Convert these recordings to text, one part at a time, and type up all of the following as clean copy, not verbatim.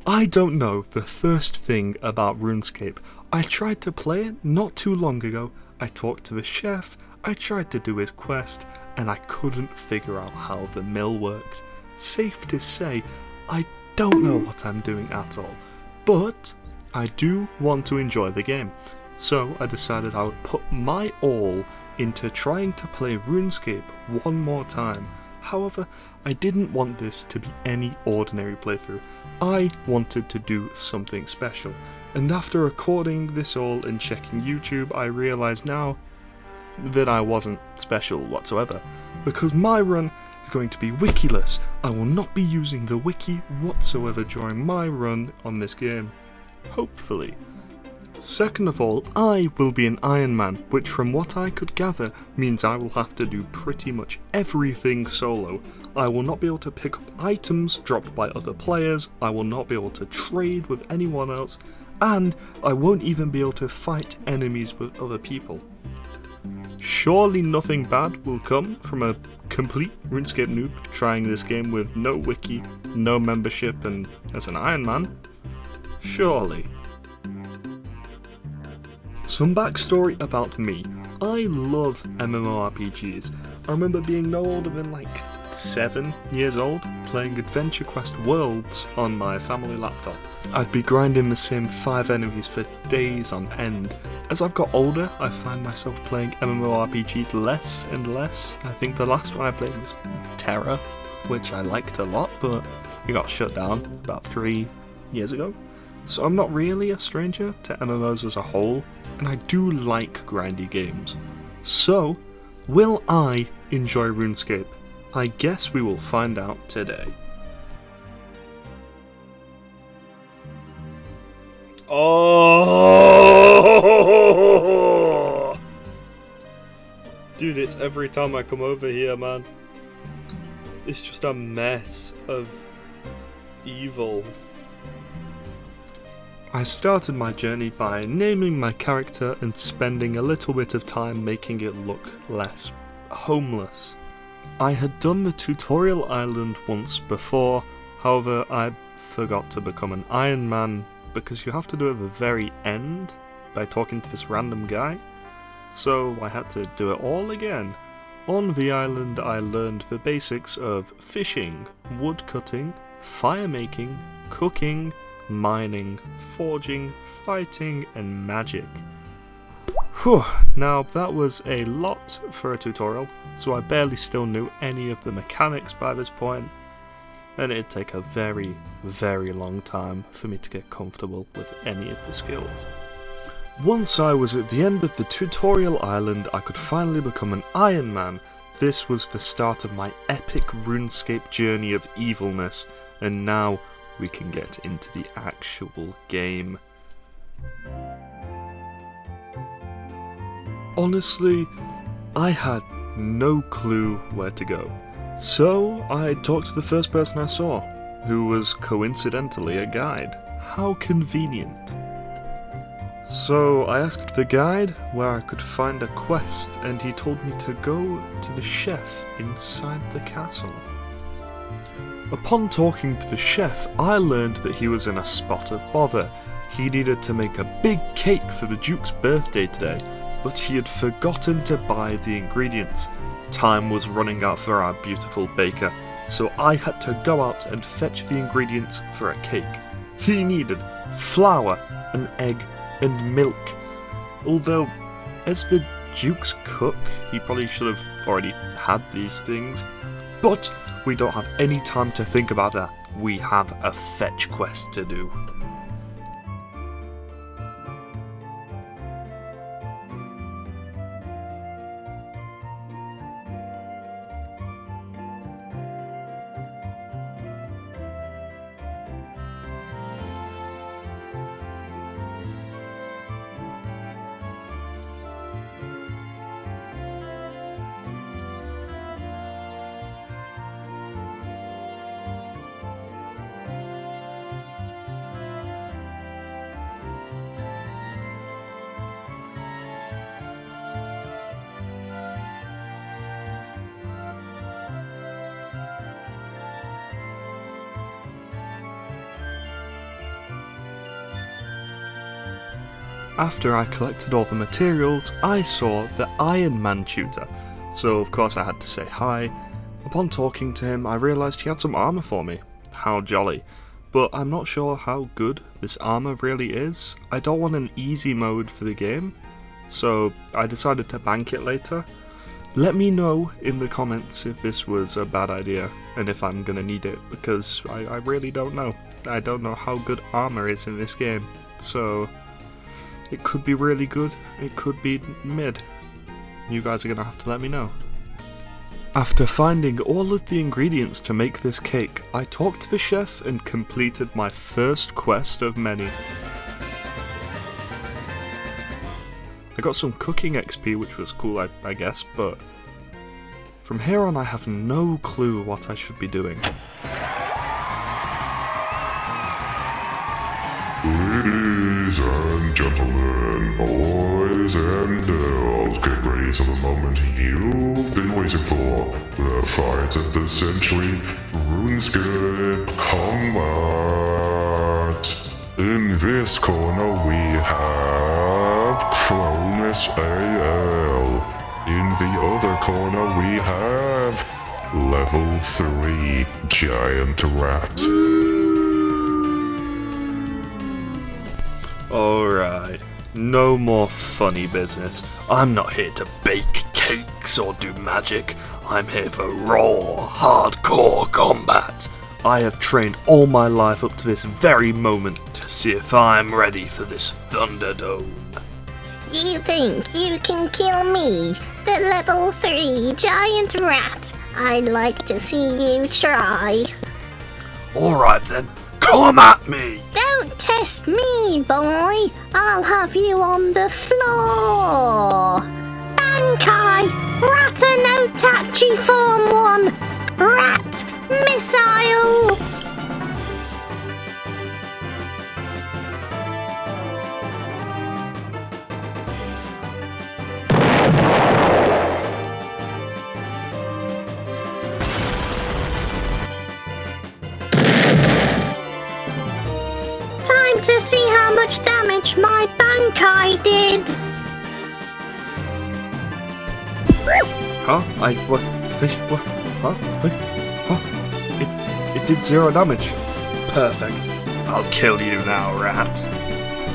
I don't know the first thing about RuneScape. I tried to play it not too long ago. I talked to the chef, I tried to do his quest, and I couldn't figure out how the mill works. Safe to say, I don't know what I'm doing at all, but I do want to enjoy the game. So I decided I would put my all into trying to play RuneScape one more time. However, I didn't want this to be any ordinary playthrough. I wanted to do something special, and after recording this all and checking YouTube, I realise now that I wasn't special whatsoever, because my run is going to be wikiless. I will not be using the wiki whatsoever during my run on this game. Hopefully. Second of all, I will be an Iron Man, which from what I could gather means I will have to do pretty much everything solo. I will not be able to pick up items dropped by other players, I will not be able to trade with anyone else, and I won't even be able to fight enemies with other people. Surely nothing bad will come from a complete RuneScape noob trying this game with no wiki, no membership, and as an Iron Man? Surely. Some backstory about me. I love MMORPGs. I remember being no older than like 7 years old, playing Adventure Quest Worlds on my family laptop. I'd be grinding the same 5 enemies for days on end. As I've got older, I find myself playing MMORPGs less and less. I think the last one I played was Terra, which I liked a lot, but it got shut down about 3 years ago. So I'm not really a stranger to MMOs as a whole, and I do like grindy games. So, will I enjoy RuneScape? I guess we will find out today. Oh! Dude, it's every time I come over here, man. It's just a mess of evil. I started my journey by naming my character and spending a little bit of time making it look less homeless. I had done the tutorial island once before, however I forgot to become an Iron Man because you have to do it at the very end by talking to this random guy, so I had to do it all again. On the island I learned the basics of fishing, wood cutting, fire making, cooking, mining, forging, fighting, and magic. Whew, now that was a lot for a tutorial, so I barely still knew any of the mechanics by this point, and it'd take a very, very long time for me to get comfortable with any of the skills. Once I was at the end of the tutorial island, I could finally become an Iron Man. This was the start of my epic RuneScape journey of evilness, and now we can get into the actual game. Honestly, I had no clue where to go, so I talked to the first person I saw, who was coincidentally a guide. How convenient. So I asked the guide where I could find a quest, and he told me to go to the chef inside the castle. Upon talking to the chef, I learned that he was in a spot of bother. He needed to make a big cake for the Duke's birthday today, but he had forgotten to buy the ingredients. Time was running out for our beautiful baker, so I had to go out and fetch the ingredients for a cake. He needed flour, an egg, and milk. Although, as the Duke's cook, he probably should have already had these things. But we don't have any time to think about that. We have a fetch quest to do. After I collected all the materials, I saw the Iron Man tutor, so of course I had to say hi. Upon talking to him, I realised he had some armour for me. How jolly. But I'm not sure how good this armour really is. I don't want an easy mode for the game, so I decided to bank it later. Let me know in the comments if this was a bad idea and if I'm gonna need it, because I really don't know. I don't know how good armour is in this game, so it could be really good, it could be mid. You guys are gonna have to let me know. After finding all of the ingredients to make this cake, I talked to the chef and completed my first quest of many. I got some cooking XP, which was cool, I guess, but from here on I have no clue what I should be doing. Ladies and gentlemen, boys and girls, get ready for the moment you've been waiting for. The fight of the century, Runescape combat. In this corner we have Cronus AL. In the other corner we have Level 3 Giant Rat. Alright, no more funny business. I'm not here to bake cakes or do magic. I'm here for raw, hardcore combat. I have trained all my life up to this very moment to see if I'm ready for this Thunderdome. You think you can kill me, the level 3 giant rat? I'd like to see you try. Alright then, come at me! Don't test me, boy. I'll have you on the floor. Bankai, Ratano Tachi Form 1, Rat Missile. Time to see how much damage my Bankai did. Huh? It did 0 damage. Perfect. I'll kill you now, rat.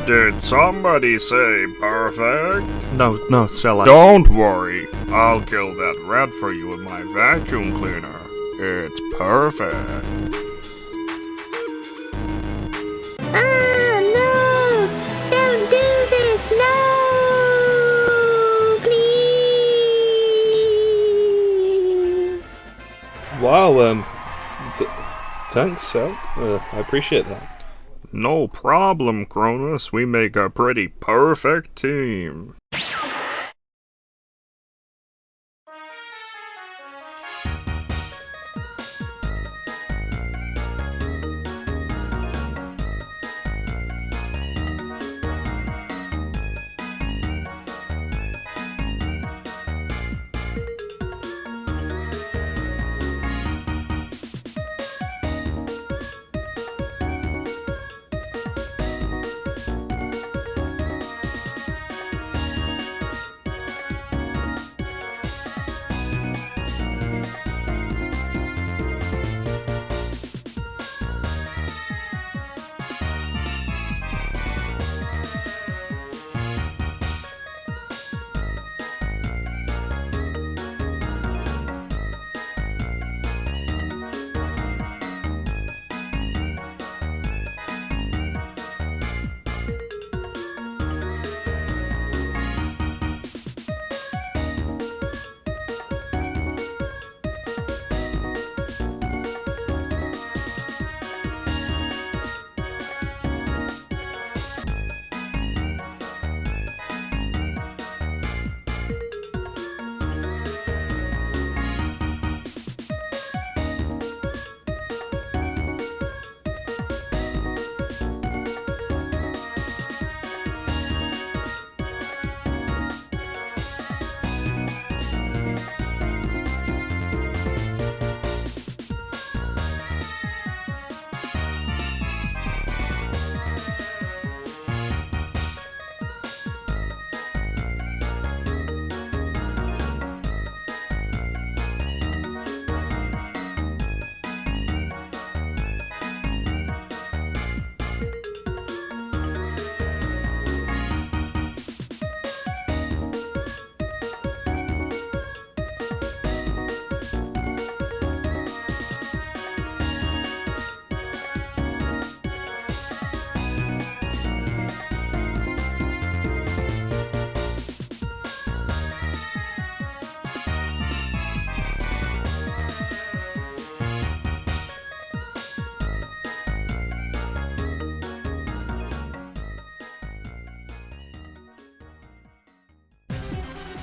Did somebody say perfect? No, Sella. Don't worry, I'll kill that rat for you with my vacuum cleaner. It's perfect. Ah, no! Don't do this, no! Please! Wow, thanks, Sel. I appreciate that. No problem, Cronus. We make a pretty perfect team.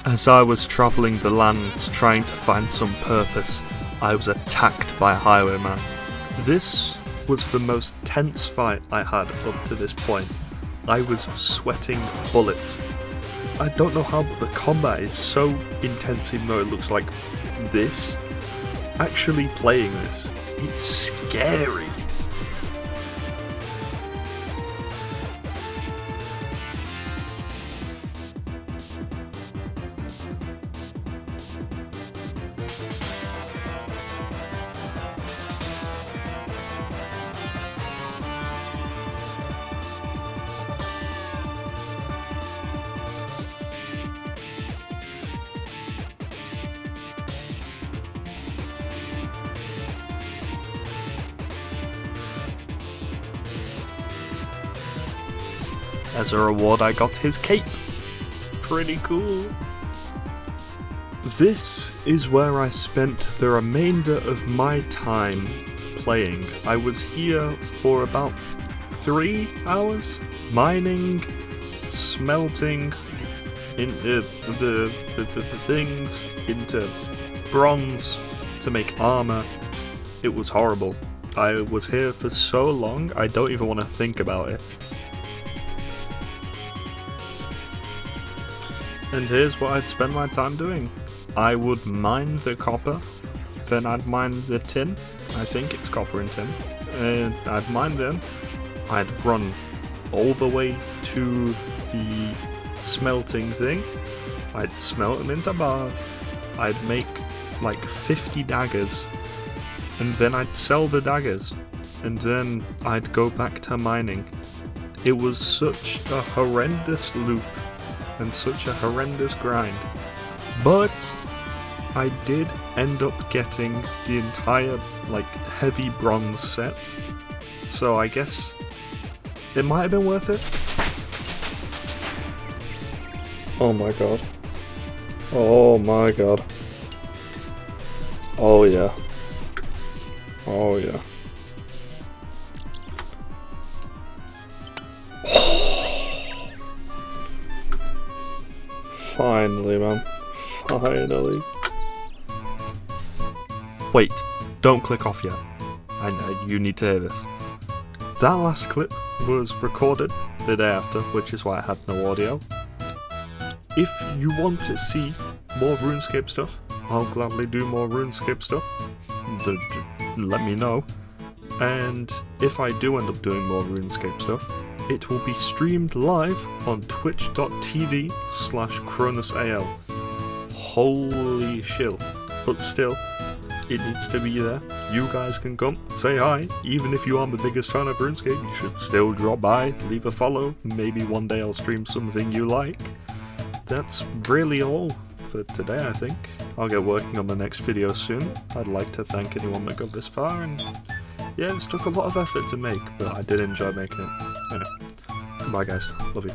As I was travelling the lands trying to find some purpose, I was attacked by a highwayman. This was the most tense fight I had up to this point. I was sweating bullets. I don't know how, but the combat is so intense even though it looks like this. Actually playing this, it's scary. As a reward, I got his cape. Pretty cool. This is where I spent the remainder of my time playing. I was here for about 3 hours, mining, smelting into the things into bronze to make armor. It was horrible. I was here for so long, I don't even want to think about it. And here's what I'd spend my time doing. I would mine the copper, then I'd mine the tin. I think it's copper and tin. And I'd mine them. I'd run all the way to the smelting thing. I'd smelt them into bars. I'd make like 50 daggers. And then I'd sell the daggers. And then I'd go back to mining. It was such a horrendous loop. And such a horrendous grind. But I did end up getting the entire like heavy bronze set. So I guess it might have been worth it. Oh my god. Oh my god. Oh yeah. Oh yeah. Finally, man. Finally. Wait, don't click off yet. I know, you need to hear this. That last clip was recorded the day after, which is why I had no audio. If you want to see more RuneScape stuff, I'll gladly do more RuneScape stuff. Let me know. And if I do end up doing more RuneScape stuff, it will be streamed live on twitch.tv/CronusAL. Holy shill. But still, it needs to be there. You guys can come, say hi. Even if you aren't the biggest fan of RuneScape, you should still drop by, leave a follow. Maybe one day I'll stream something you like. That's really all for today, I think. I'll get working on the next video soon. I'd like to thank anyone that got this far, and yeah, it took a lot of effort to make, but I did enjoy making it. Anyway, goodbye guys, love you.